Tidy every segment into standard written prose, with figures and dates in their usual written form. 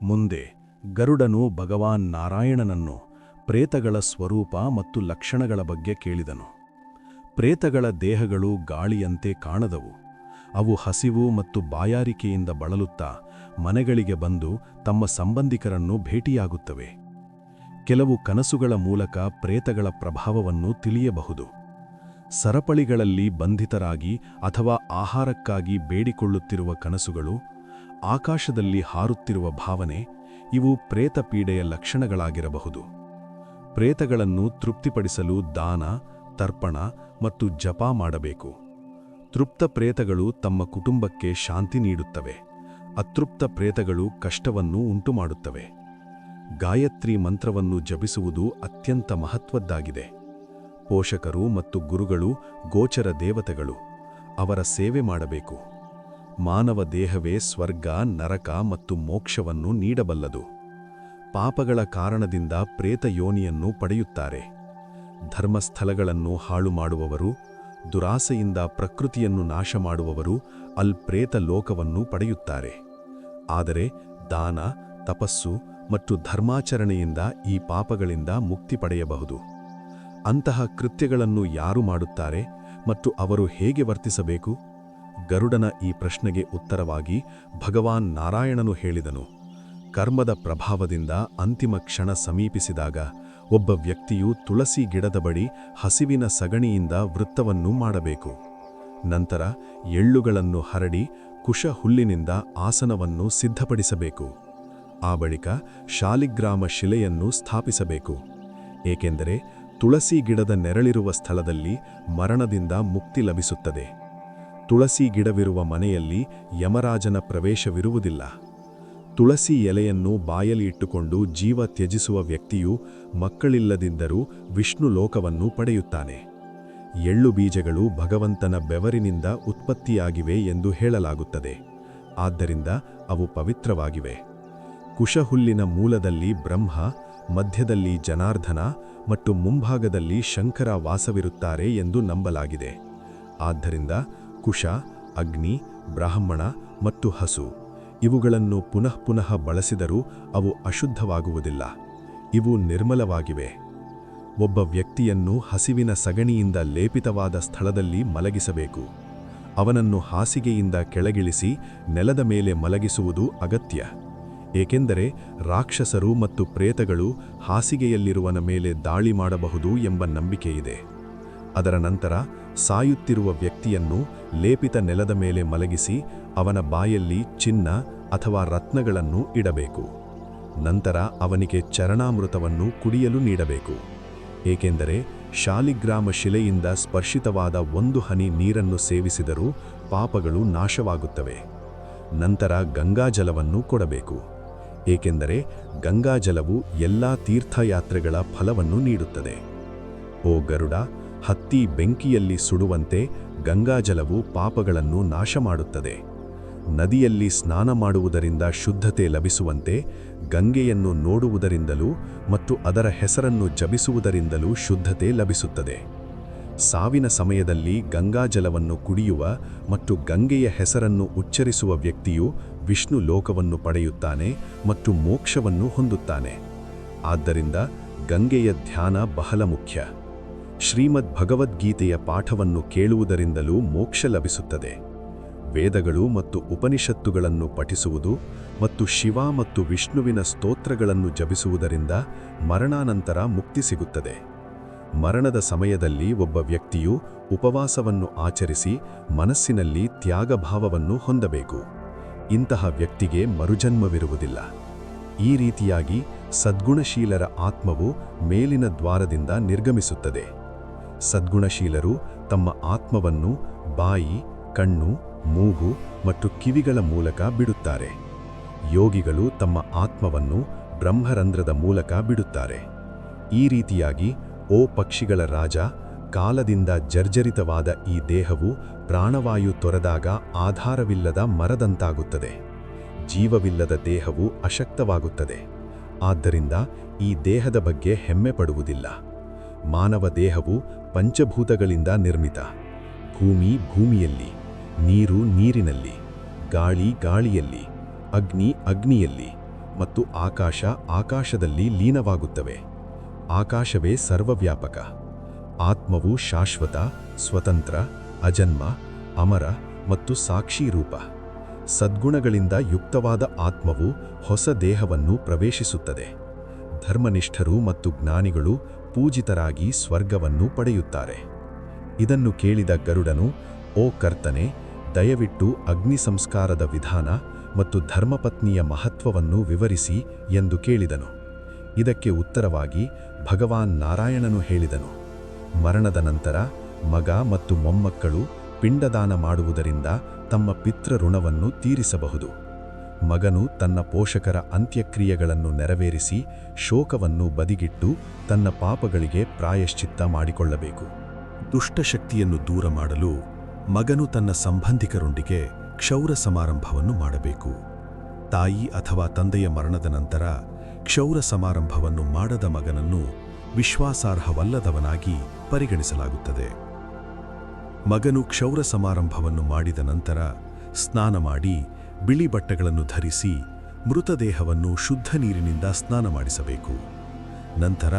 ಮುಂದೆ ಗರುಡನು ಭಗವಾನ್ ನಾರಾಯಣನನ್ನು ಪ್ರೇತಗಳ ಸ್ವರೂಪ ಮತ್ತು ಲಕ್ಷಣಗಳ ಬಗ್ಗೆ ಕೇಳಿದನು. ಪ್ರೇತಗಳ ದೇಹಗಳು ಗಾಳಿಯಂತೆ ಕಾಣದವು. ಅವು ಹಸಿವು ಮತ್ತು ಬಾಯಾರಿಕೆಯಿಂದ ಬಳಲುತ್ತಾ ಮನೆಗಳಿಗೆ ಬಂದು ತಮ್ಮ ಸಂಬಂಧಿಕರನ್ನು ಭೇಟಿಯಾಗುತ್ತವೆ. ಕೆಲವು ಕನಸುಗಳ ಮೂಲಕ ಪ್ರೇತಗಳ ಪ್ರಭಾವವನ್ನು ತಿಳಿಯಬಹುದು. ಸರಪಳಿಗಳಲ್ಲಿ ಬಂಧಿತರಾಗಿ ಅಥವಾ ಆಹಾರಕ್ಕಾಗಿ ಬೇಡಿಕೊಳ್ಳುತ್ತಿರುವ ಕನಸುಗಳು, ಆಕಾಶದಲ್ಲಿ ಹಾರುತ್ತಿರುವ ಭಾವನೆ, ಇವು ಪ್ರೇತ ಪೀಡೆಯ ಲಕ್ಷಣಗಳಾಗಿರಬಹುದು. ಪ್ರೇತಗಳನ್ನು ತೃಪ್ತಿಪಡಿಸಲು ದಾನ, ತರ್ಪಣ ಮತ್ತು ಜಪ ಮಾಡಬೇಕು. ತೃಪ್ತ ಪ್ರೇತಗಳು ತಮ್ಮ ಕುಟುಂಬಕ್ಕೆ ಶಾಂತಿ ನೀಡುತ್ತವೆ. ಅತೃಪ್ತ ಪ್ರೇತಗಳು ಕಷ್ಟವನ್ನು ಉಂಟುಮಾಡುತ್ತವೆ. ಗಾಯತ್ರಿ ಮಂತ್ರವನ್ನು ಜಪಿಸುವುದು ಅತ್ಯಂತ ಮಹತ್ವದ್ದಾಗಿದೆ. ಪೋಷಕರು ಮತ್ತು ಗುರುಗಳು ಗೋಚರ ದೇವತೆಗಳು. ಅವರ ಸೇವೆ ಮಾಡಬೇಕು. ಮಾನವ ದೇಹವೇ ಸ್ವರ್ಗ, ನರಕ ಮತ್ತು ಮೋಕ್ಷವನ್ನು ನೀಡಬಲ್ಲದು. ಪಾಪಗಳ ಕಾರಣದಿಂದ ಪ್ರೇತ ಯೋನಿಯನ್ನು ಪಡೆಯುತ್ತಾರೆ. ಧರ್ಮಸ್ಥಳಗಳನ್ನು ಹಾಳು ಮಾಡುವವರು, ದುರಾಸೆಯಿಂದ ಪ್ರಕೃತಿಯನ್ನು ನಾಶ ಮಾಡುವವರು ಪ್ರೇತ ಲೋಕವನ್ನು ಪಡೆಯುತ್ತಾರೆ. ಆದರೆ ದಾನ, ತಪಸ್ಸು ಮತ್ತು ಧರ್ಮಾಚರಣೆಯಿಂದ ಈ ಪಾಪಗಳಿಂದ ಮುಕ್ತಿ ಪಡೆಯಬಹುದು. ಅಂತಹ ಕೃತ್ಯಗಳನ್ನು ಯಾರು ಮಾಡುತ್ತಾರೆ ಮತ್ತು ಅವರು ಹೇಗೆ ವರ್ತಿಸಬೇಕು? ಗರುಡನ ಈ ಪ್ರಶ್ನೆಗೆ ಉತ್ತರವಾಗಿ ಭಗವಾನ್ ನಾರಾಯಣನು ಹೇಳಿದನು, ಕರ್ಮದ ಪ್ರಭಾವದಿಂದ ಅಂತಿಮ ಕ್ಷಣ ಸಮೀಪಿಸಿದಾಗ ಒಬ್ಬ ವ್ಯಕ್ತಿಯು ತುಳಸಿ ಗಿಡದ ಬಳಿ ಹಸಿವಿನ ಸಗಣಿಯಿಂದ ವೃತ್ತವನ್ನು ಮಾಡಬೇಕು. ನಂತರ ಎಳ್ಳುಗಳನ್ನು ಹರಡಿ ಕುಶ ಹುಲ್ಲಿನಿಂದ ಆಸನವನ್ನು ಸಿದ್ಧಪಡಿಸಬೇಕು. ಆ ಬಳಿಕ ಶಾಲಿಗ್ರಾಮ ಶಿಲೆಯನ್ನು ಸ್ಥಾಪಿಸಬೇಕು. ಏಕೆಂದರೆ ತುಳಸಿ ಗಿಡದ ನೆರಳಿರುವ ಸ್ಥಳದಲ್ಲಿ ಮರಣದಿಂದ ಮುಕ್ತಿ ಲಭಿಸುತ್ತದೆ. ತುಳಸಿ ಗಿಡವಿರುವ ಮನೆಯಲ್ಲಿ ಯಮರಾಜನ ಪ್ರವೇಶವಿರುವುದಿಲ್ಲ. ತುಳಸಿ ಎಲೆಯನ್ನು ಬಾಯಲ್ಲಿ ಇಟ್ಟುಕೊಂಡು ಜೀವ ತ್ಯಜಿಸುವ ವ್ಯಕ್ತಿಯು ಮಕ್ಕಳಿಲ್ಲದಿದ್ದರೂ ವಿಷ್ಣು ಲೋಕವನ್ನು ಪಡೆಯುತ್ತಾನೆ. ಎಳ್ಳು ಬೀಜಗಳು ಭಗವಂತನ ಬೆವರಿನಿಂದ ಉತ್ಪತ್ತಿಯಾಗಿವೆ ಎಂದು ಹೇಳಲಾಗುತ್ತದೆ. ಆದ್ದರಿಂದ ಅವು ಪವಿತ್ರವಾಗಿವೆ. ಕುಶಹುಲ್ಲಿನ ಮೂಲದಲ್ಲಿ ಬ್ರಹ್ಮ, ಮಧ್ಯದಲ್ಲಿ ಜನಾರ್ದನ ಮತ್ತು ಮುಂಭಾಗದಲ್ಲಿ ಶಂಕರ ವಾಸವಿರುತ್ತಾರೆ ಎಂದು ನಂಬಲಾಗಿದೆ. ಆದ್ದರಿಂದ ಕುಶ, ಅಗ್ನಿ, ಬ್ರಾಹ್ಮಣ ಮತ್ತು ಹಸು ಇವುಗಳನ್ನು ಪುನಃ ಪುನಃ ಬಳಸಿದರೂ ಅವು ಅಶುದ್ಧವಾಗುವುದಿಲ್ಲ. ಇವು ನಿರ್ಮಲವಾಗಿವೆ. ಒಬ್ಬ ವ್ಯಕ್ತಿಯನ್ನು ಹಸಿವಿನ ಸಗಣಿಯಿಂದ ಲೇಪಿತವಾದ ಸ್ಥಳದಲ್ಲಿ ಮಲಗಿಸಬೇಕು. ಅವನನ್ನು ಹಾಸಿಗೆಯಿಂದ ಕೆಳಗಿಳಿಸಿ ನೆಲದ ಮೇಲೆ ಮಲಗಿಸುವುದು ಅಗತ್ಯ. ಏಕೆಂದರೆ ರಾಕ್ಷಸರು ಮತ್ತು ಪ್ರೇತಗಳು ಹಾಸಿಗೆಯಲ್ಲಿರುವನ ಮೇಲೆ ದಾಳಿ ಮಾಡಬಹುದು ಎಂಬ ನಂಬಿಕೆಯಿದೆ. ಅದರ ನಂತರ ಸಾಯುತ್ತಿರುವ ವ್ಯಕ್ತಿಯನ್ನು ಲೇಪಿತ ನೆಲದ ಮೇಲೆ ಮಲಗಿಸಿ ಅವನ ಬಾಯಲ್ಲಿ ಚಿನ್ನ ಅಥವಾ ರತ್ನಗಳನ್ನು ಇಡಬೇಕು. ನಂತರ ಅವನಿಗೆ ಚರಣಾಮೃತವನ್ನು ಕುಡಿಯಲು ನೀಡಬೇಕು. ಏಕೆಂದರೆ ಶಾಲಿಗ್ರಾಮ ಶಿಲೆಯಿಂದ ಸ್ಪರ್ಶಿತವಾದ ಒಂದು ಹನಿ ನೀರನ್ನು ಸೇವಿಸಿದರೂ ಪಾಪಗಳು ನಾಶವಾಗುತ್ತವೆ. ನಂತರ ಗಂಗಾಜಲವನ್ನು ಕೊಡಬೇಕು. ಏಕೆಂದರೆ ಗಂಗಾಜಲವು ಎಲ್ಲಾ ತೀರ್ಥಯಾತ್ರೆಗಳ ಫಲವನ್ನು ನೀಡುತ್ತದೆ. ಓ ಗರುಡ, ಹತ್ತಿ ಬೆಂಕಿಯಲ್ಲಿ ಸುಡುವಂತೆ ಗಂಗಾಜಲವು ಪಾಪಗಳನ್ನು ನಾಶ ಮಾಡುತ್ತದೆ. ನದಿಯಲ್ಲಿ ಸ್ನಾನ ಮಾಡುವುದರಿಂದ ಶುದ್ಧತೆ ಲಭಿಸುವಂತೆ ಗಂಗೆಯನ್ನು ನೋಡುವುದರಿಂದಲೂ ಮತ್ತು ಅದರ ಹೆಸರನ್ನು ಜಪಿಸುವುದರಿಂದಲೂ ಶುದ್ಧತೆ ಲಭಿಸುತ್ತದೆ. ಸಾವಿನ ಸಮಯದಲ್ಲಿ ಗಂಗಾಜಲವನ್ನು ಕುಡಿಯುವ ಮತ್ತು ಗಂಗೆಯ ಹೆಸರನ್ನು ಉಚ್ಚರಿಸುವ ವ್ಯಕ್ತಿಯು ವಿಷ್ಣು ಲೋಕವನ್ನು ಪಡೆಯುತ್ತಾನೆ ಮತ್ತು ಮೋಕ್ಷವನ್ನು ಹೊಂದುತ್ತಾನೆ. ಆದ್ದರಿಂದ ಗಂಗೆಯ ಧ್ಯಾನ ಬಹಳ ಮುಖ್ಯ. ಶ್ರೀಮದ್ ಭಗವದ್ಗೀತೆಯ ಪಾಠವನ್ನು ಕೇಳುವುದರಿಂದಲೂ ಮೋಕ್ಷ ಲಭಿಸುತ್ತದೆ. ವೇದಗಳು ಮತ್ತು ಉಪನಿಷತ್ತುಗಳನ್ನು ಪಠಿಸುವುದು ಮತ್ತು ಶಿವ ಮತ್ತು ವಿಷ್ಣುವಿನ ಸ್ತೋತ್ರಗಳನ್ನು ಜಪಿಸುವುದರಿಂದ ಮರಣಾನಂತರ ಮುಕ್ತಿ ಸಿಗುತ್ತದೆ. ಮರಣದ ಸಮಯದಲ್ಲಿ ಒಬ್ಬ ವ್ಯಕ್ತಿಯು ಉಪವಾಸವನ್ನು ಆಚರಿಸಿ ಮನಸ್ಸಿನಲ್ಲಿ ತ್ಯಾಗಭಾವವನ್ನು ಹೊಂದಬೇಕು. ಇಂತಹ ವ್ಯಕ್ತಿಗೆ ಮರುಜನ್ಮವಿರುವುದಿಲ್ಲ. ಈ ರೀತಿಯಾಗಿ ಸದ್ಗುಣಶೀಲರ ಆತ್ಮವು ಮೇಲಿನ ದ್ವಾರದಿಂದ ನಿರ್ಗಮಿಸುತ್ತದೆ. ಸದ್ಗುಣಶೀಲರು ತಮ್ಮ ಆತ್ಮವನ್ನು ಬಾಯಿ, ಕಣ್ಣು, ಮೂಗು ಮತ್ತು ಕಿವಿಗಳ ಮೂಲಕ ಬಿಡುತ್ತಾರೆ. ಯೋಗಿಗಳು ತಮ್ಮ ಆತ್ಮವನ್ನು ಬ್ರಹ್ಮರಂಧ್ರದ ಮೂಲಕ ಬಿಡುತ್ತಾರೆ. ಈ ರೀತಿಯಾಗಿ ಓ ಪಕ್ಷಿಗಳ ರಾಜ, ಕಾಲದಿಂದ ಜರ್ಜರಿತವಾದ ಈ ದೇಹವು ಪ್ರಾಣವಾಯು ತೊರೆದಾಗ ಆಧಾರವಿಲ್ಲದ ಮರದಂತಾಗುತ್ತದೆ. ಜೀವವಿಲ್ಲದ ದೇಹವು ಅಶಕ್ತವಾಗುತ್ತದೆ. ಆದ್ದರಿಂದ ಈ ದೇಹದ ಬಗ್ಗೆ ಹೆಮ್ಮೆ ಪಡುವುದಿಲ್ಲ. ಮಾನವ ದೇಹವು ಪಂಚಭೂತಗಳಿಂದ ನಿರ್ಮಿತ. ಭೂಮಿ ಭೂಮಿಯಲ್ಲಿ, ನೀರು ನೀರಿನಲ್ಲಿ, ಗಾಳಿ ಗಾಳಿಯಲ್ಲಿ, ಅಗ್ನಿ ಅಗ್ನಿಯಲ್ಲಿ, ಮತ್ತು ಆಕಾಶ ಆಕಾಶದಲ್ಲಿ ಲೀನವಾಗುತ್ತವೆ. ಆಕಾಶವೇ ಸರ್ವವ್ಯಾಪಕ. ಆತ್ಮವು ಶಾಶ್ವತ, ಸ್ವತಂತ್ರ, ಅಜನ್ಮ, ಅಮರ ಮತ್ತು ಸಾಕ್ಷಿ ರೂಪ. ಸದ್ಗುಣಗಳಿಂದ ಯುಕ್ತವಾದ ಆತ್ಮವು ಹೊಸ ದೇಹವನ್ನು ಪ್ರವೇಶಿಸುತ್ತದೆ. ಧರ್ಮನಿಷ್ಠರು ಮತ್ತು ಜ್ಞಾನಿಗಳು ಪೂಜಿತರಾಗಿ ಸ್ವರ್ಗವನ್ನು ಪಡೆಯುತ್ತಾರೆ. ಇದನ್ನು ಕೇಳಿದ ಗರುಡನು, ಓ ಕರ್ತನೆ, ದಯವಿಟ್ಟು ಅಗ್ನಿ ಸಂಸ್ಕಾರದ ವಿಧಾನ ಮತ್ತು ಧರ್ಮಪತ್ನಿಯ ಮಹತ್ವವನ್ನು ವಿವರಿಸಿ ಎಂದು ಕೇಳಿದನು. ಇದಕ್ಕೆ ಉತ್ತರವಾಗಿ ಭಗವಾನ್ ನಾರಾಯಣನು ಹೇಳಿದನು, ಮರಣದ ನಂತರ ಮಗ ಮತ್ತು ಮೊಮ್ಮಕ್ಕಳು ಪಿಂಡದಾನ ಮಾಡುವುದರಿಂದ ತಮ್ಮ ಪಿತೃ ಋಣವನ್ನು ತೀರಿಸಬಹುದು. ಮಗನು ತನ್ನ ಪೋಷಕರ ಅಂತ್ಯಕ್ರಿಯೆಗಳನ್ನು ನೆರವೇರಿಸಿ ಶೋಕವನ್ನು ಬದಿಗಿಟ್ಟು ತನ್ನ ಪಾಪಗಳಿಗೆ ಪ್ರಾಯಶ್ಚಿತ್ತ ಮಾಡಿಕೊಳ್ಳಬೇಕು. ದುಷ್ಟಶಕ್ತಿಯನ್ನು ದೂರ ಮಾಡಲು ಮಗನು ತನ್ನ ಸಂಬಂಧಿಕರೊಂದಿಗೆ ಕ್ಷೌರ ಸಮಾರಂಭವನ್ನು ಮಾಡಬೇಕು. ತಾಯಿ ಅಥವಾ ತಂದೆಯ ಮರಣದ ನಂತರ ಕ್ಷೌರ ಸಮಾರಂಭವನ್ನು ಮಾಡದ ಮಗನನ್ನು ವಿಶ್ವಾಸಾರ್ಹವಲ್ಲದವನಾಗಿ ಪರಿಗಣಿಸಲಾಗುತ್ತದೆ. ಮಗನು ಕ್ಷೌರ ಸಮಾರಂಭವನ್ನು ಮಾಡಿದ ನಂತರ ಸ್ನಾನ ಮಾಡಿ ಬಿಳಿ ಬಟ್ಟೆಗಳನ್ನು ಧರಿಸಿ ಮೃತದೇಹವನ್ನು ಶುದ್ಧ ನೀರಿನಿಂದ ಸ್ನಾನ ಮಾಡಿಸಬೇಕು. ನಂತರ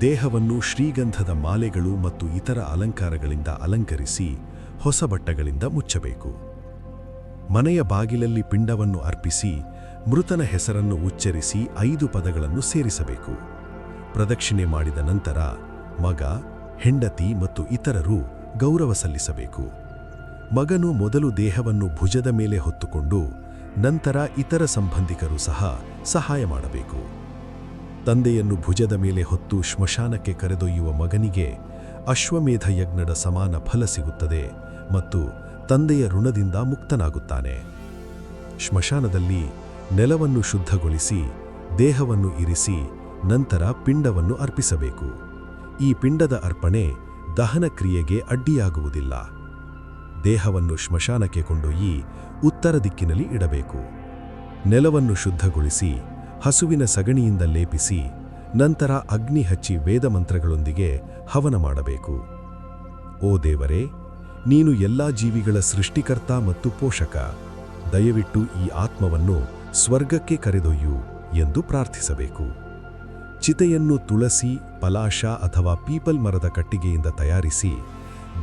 ದೇಹವನ್ನು ಶ್ರೀಗಂಧದ ಮಾಲೆಗಳು ಮತ್ತು ಇತರ ಅಲಂಕಾರಗಳಿಂದ ಅಲಂಕರಿಸಿ ಹೊಸ ಬಟ್ಟೆಗಳಿಂದ ಮುಚ್ಚಬೇಕು. ಮನೆಯ ಬಾಗಿಲಲ್ಲಿ ಪಿಂಡವನ್ನು ಅರ್ಪಿಸಿ ಮೃತನ ಹೆಸರನ್ನು ಉಚ್ಚರಿಸಿ 5 ಪದಗಳನ್ನು ಸೇರಿಸಬೇಕು. ಪ್ರದಕ್ಷಿಣೆ ಮಾಡಿದ ನಂತರ ಮಗ, ಹೆಂಡತಿ ಮತ್ತು ಇತರರು ಗೌರವ ಸಲ್ಲಿಸಬೇಕು. ಮಗನು ಮೊದಲು ದೇಹವನ್ನು ಭುಜದ ಮೇಲೆ ಹೊತ್ತುಕೊಂಡು ನಂತರ ಇತರ ಸಂಬಂಧಿಕರು ಸಹ ಸಹಾಯ ಮಾಡಬೇಕು. ತಂದೆಯನ್ನು ಭುಜದ ಮೇಲೆ ಹೊತ್ತು ಶ್ಮಶಾನಕ್ಕೆ ಕರೆದೊಯ್ಯುವ ಮಗನಿಗೆ ಅಶ್ವಮೇಧ ಯಜ್ಞದ ಸಮಾನ ಫಲ ಸಿಗುತ್ತದೆ ಮತ್ತು ತಂದೆಯ ಋಣದಿಂದ ಮುಕ್ತನಾಗುತ್ತಾನೆ. ಶ್ಮಶಾನದಲ್ಲಿ ನೆಲವನ್ನು ಶುದ್ಧಗೊಳಿಸಿ ದೇಹವನ್ನು ಇರಿಸಿ ನಂತರ ಪಿಂಡವನ್ನು ಅರ್ಪಿಸಬೇಕು. ಈ ಪಿಂಡದ ಅರ್ಪಣೆ ದಹನ ಕ್ರಿಯೆಗೆ ಅಡ್ಡಿಯಾಗುವುದಿಲ್ಲ. ದೇಹವನ್ನು ಶ್ಮಶಾನಕ್ಕೆ ಕೊಂಡೊಯ್ಯಿ ಉತ್ತರ ದಿಕ್ಕಿನಲ್ಲಿ ಇಡಬೇಕು. ನೆಲವನ್ನು ಶುದ್ಧಗೊಳಿಸಿ ಹಸುವಿನ ಸಗಣಿಯಿಂದ ಲೇಪಿಸಿ ನಂತರ ಅಗ್ನಿ ಹಚ್ಚಿ ವೇದಮಂತ್ರಗಳೊಂದಿಗೆ ಹವನ ಮಾಡಬೇಕು. ಓ ದೇವರೇ, ನೀನು ಎಲ್ಲಾ ಜೀವಿಗಳ ಸೃಷ್ಟಿಕರ್ತ ಮತ್ತು ಪೋಷಕ. ದಯವಿಟ್ಟು ಈ ಆತ್ಮವನ್ನು ಸ್ವರ್ಗಕ್ಕೆ ಕರೆದೊಯ್ಯು ಎಂದು ಪ್ರಾರ್ಥಿಸಬೇಕು. ಚಿತೆಯನ್ನು ತುಳಸಿ, ಪಲಾಶ ಅಥವಾ ಪೀಪಲ್ ಮರದ ಕಟ್ಟಿಗೆಯಿಂದ ತಯಾರಿಸಿ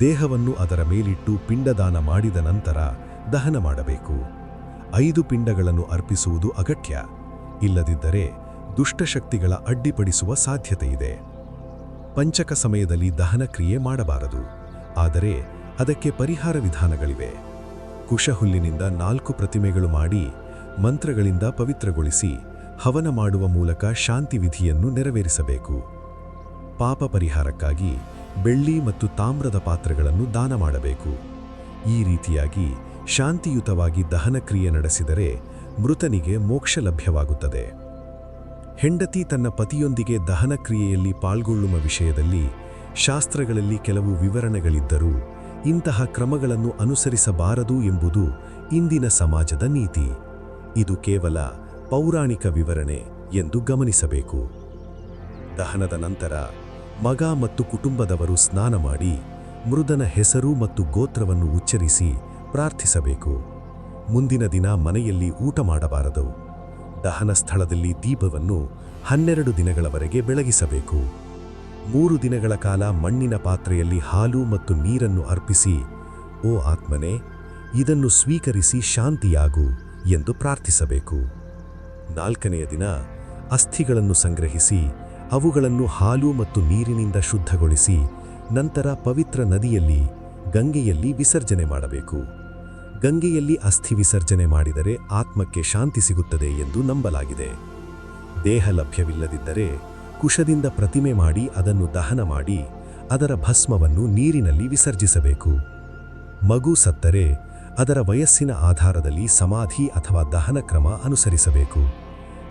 ದೇಹವನ್ನು ಅದರ ಮೇಲಿಟ್ಟು ಪಿಂಡದಾನ ಮಾಡಿದ ನಂತರ ದಹನ ಮಾಡಬೇಕು. 5 ಪಿಂಡಗಳನ್ನು ಅರ್ಪಿಸುವುದು ಅಗತ್ಯ. ಇಲ್ಲದಿದ್ದರೆ ದುಷ್ಟಶಕ್ತಿಗಳ ಅಡ್ಡಿಪಡಿಸುವ ಸಾಧ್ಯತೆಯಿದೆ. ಪಂಚಕ ಸಮಯದಲ್ಲಿ ದಹನ ಕ್ರಿಯೆ ಮಾಡಬಾರದು, ಆದರೆ ಅದಕ್ಕೆ ಪರಿಹಾರ ವಿಧಾನಗಳಿವೆ. ಕುಶಹುಲ್ಲಿನಿಂದ 4 ಪ್ರತಿಮೆಗಳು ಮಾಡಿ ಮಂತ್ರಗಳಿಂದ ಪವಿತ್ರಗೊಳಿಸಿ ಹವನ ಮಾಡುವ ಮೂಲಕ ಶಾಂತಿ ವಿಧಿಯನ್ನು ನೆರವೇರಿಸಬೇಕು. ಪಾಪ ಪರಿಹಾರಕ್ಕಾಗಿ ಬೆಳ್ಳಿ ಮತ್ತು ತಾಮ್ರದ ಪಾತ್ರೆಗಳನ್ನು ದಾನ ಮಾಡಬೇಕು. ಈ ರೀತಿಯಾಗಿ ಶಾಂತಿಯುತವಾಗಿ ದಹನ ಕ್ರಿಯೆ ನಡೆಸಿದರೆ ಮೃತನಿಗೆ ಮೋಕ್ಷ ಲಭ್ಯವಾಗುತ್ತದೆ. ಹೆಂಡತಿ ತನ್ನ ಪತಿಯೊಂದಿಗೆ ದಹನ ಕ್ರಿಯೆಯಲ್ಲಿ ಪಾಲ್ಗೊಳ್ಳುವ ವಿಷಯದಲ್ಲಿ ಶಾಸ್ತ್ರಗಳಲ್ಲಿ ಕೆಲವು ವಿವರಣೆಗಳಿದ್ದರೂ ಇಂತಹ ಕ್ರಮಗಳನ್ನು ಅನುಸರಿಸಬಾರದು ಎಂಬುದು ಇಂದಿನ ಸಮಾಜದ ನೀತಿ. ಇದು ಕೇವಲ ಪೌರಾಣಿಕ ವಿವರಣೆ ಎಂದು ಗಮನಿಸಬೇಕು. ದಹನದ ನಂತರ ಮಗ ಮತ್ತು ಕುಟುಂಬದವರು ಸ್ನಾನ ಮಾಡಿ ಮೃದನ ಹೆಸರು ಮತ್ತು ಗೋತ್ರವನ್ನು ಉಚ್ಚರಿಸಿ ಪ್ರಾರ್ಥಿಸಬೇಕು. ಮುಂದಿನ ದಿನ ಮನೆಯಲ್ಲಿ ಊಟ ಮಾಡಬಾರದು. ದಹನ ಸ್ಥಳದಲ್ಲಿ ದೀಪವನ್ನು 12 ದಿನಗಳವರೆಗೆ ಬೆಳಗಿಸಬೇಕು. 3 ದಿನಗಳ ಕಾಲ ಮಣ್ಣಿನ ಪಾತ್ರೆಯಲ್ಲಿ ಹಾಲು ಮತ್ತು ನೀರನ್ನು ಅರ್ಪಿಸಿ, ಓ ಆತ್ಮನೇ, ಇದನ್ನು ಸ್ವೀಕರಿಸಿ ಶಾಂತಿಯಾಗು ಎಂದು ಪ್ರಾರ್ಥಿಸಬೇಕು. 4ನೆಯ ದಿನ ಅಸ್ಥಿಗಳನ್ನು ಸಂಗ್ರಹಿಸಿ ಅವುಗಳನ್ನು ಹಾಲು ಮತ್ತು ನೀರಿನಿಂದ ಶುದ್ಧಗೊಳಿಸಿ ನಂತರ ಪವಿತ್ರ ನದಿಯಲ್ಲಿ ಗಂಗೆಯಲ್ಲಿ ವಿಸರ್ಜನೆ ಮಾಡಬೇಕು. ಗಂಗೆಯಲ್ಲಿ ಅಸ್ಥಿ ವಿಸರ್ಜನೆ ಮಾಡಿದರೆ ಆತ್ಮಕ್ಕೆ ಶಾಂತಿ ಸಿಗುತ್ತದೆ ಎಂದು ನಂಬಲಾಗಿದೆ. ದೇಹ ಲಭ್ಯವಿಲ್ಲದಿದ್ದರೆ ಕುಶದಿಂದ ಪ್ರತಿಮೆ ಮಾಡಿ ಅದನ್ನು ದಹನ ಮಾಡಿ ಅದರ ಭಸ್ಮವನ್ನು ನೀರಿನಲ್ಲಿ ವಿಸರ್ಜಿಸಬೇಕು. ಮಗು ಸತ್ತರೆ ಅದರ ವಯಸ್ಸಿನ ಆಧಾರದಲ್ಲಿ ಸಮಾಧಿ ಅಥವಾ ದಹನ ಕ್ರಮ ಅನುಸರಿಸಬೇಕು.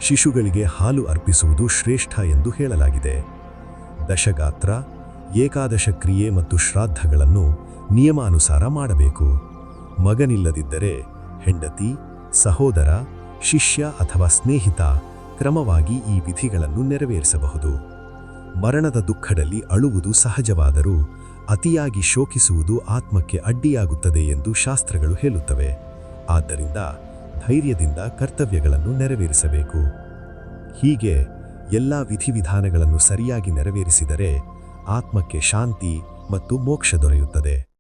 ಶಿಶುಗಳಿಗೆ ಹಾಲು ಅರ್ಪಿಸುವುದು ಶ್ರೇಷ್ಠ ಎಂದು ಹೇಳಲಾಗಿದೆ. ದಶಗಾತ್ರ, ಏಕಾದಶ ಕ್ರಿಯೆ ಮತ್ತು ಶ್ರಾದ್ದಗಳನ್ನು ನಿಯಮಾನುಸಾರ ಮಾಡಬೇಕು. ಮಗನಿಲ್ಲದಿದ್ದರೆ ಹೆಂಡತಿ, ಸಹೋದರ, ಶಿಷ್ಯ ಅಥವಾ ಸ್ನೇಹಿತ ಕ್ರಮವಾಗಿ ಈ ವಿಧಿಗಳನ್ನು ನೆರವೇರಿಸಬಹುದು. ಮರಣದ ದುಃಖದಲ್ಲಿ ಅಳುವುದು ಸಹಜವಾದರೂ ಅತಿಯಾಗಿ ಶೋಕಿಸುವುದು ಆತ್ಮಕ್ಕೆ ಅಡ್ಡಿಯಾಗುತ್ತದೆ ಎಂದು ಶಾಸ್ತ್ರಗಳು ಹೇಳುತ್ತವೆ. ಆದ್ದರಿಂದ ಧೈರ್ಯದಿಂದ ಕರ್ತವ್ಯಗಳನ್ನು ನೆರವೇರಿಸಬೇಕು. ಹೀಗೆ ಎಲ್ಲ ವಿಧಿವಿಧಾನಗಳನ್ನು ಸರಿಯಾಗಿ ನೆರವೇರಿಸಿದರೆ ಆತ್ಮಕ್ಕೆ ಶಾಂತಿ ಮತ್ತು ಮೋಕ್ಷ ದೊರೆಯುತ್ತದೆ.